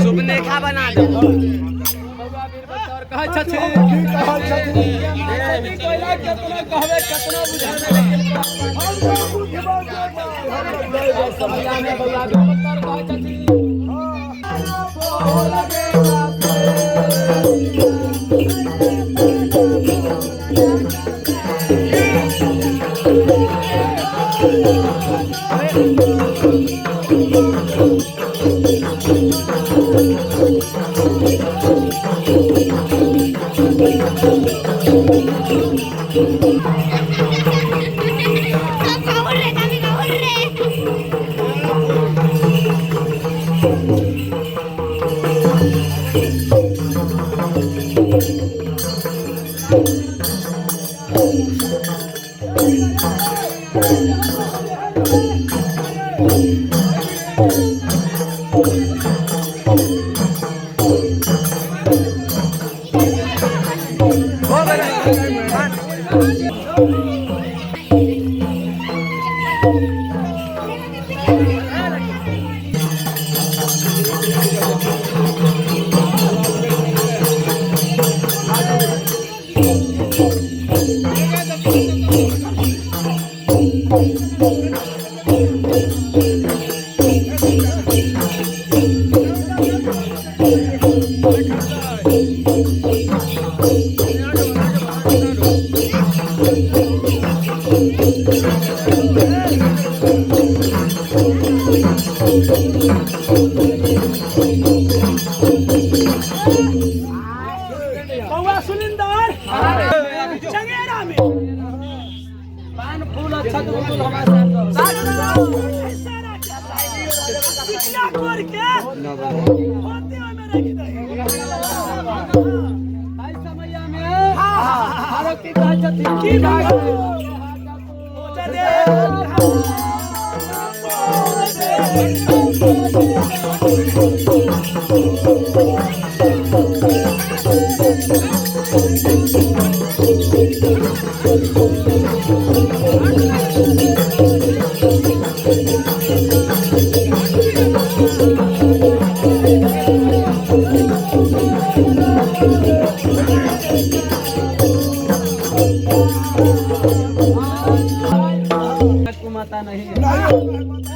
सुबने खा बना दो कह छछे की कह छछे ए कोई लाग केतना कहबे केतना बुझाने लेकिन हम बुझबा के समझा में बउआ बतर कह छछे हां लगे बउआ सुनिंदर चंगेरा में पान फूल अच्छा तो हमारे साथ कितना कर के होते में रख दे भाई समैया में हां हारो की कह छथि की भाग माता नहीं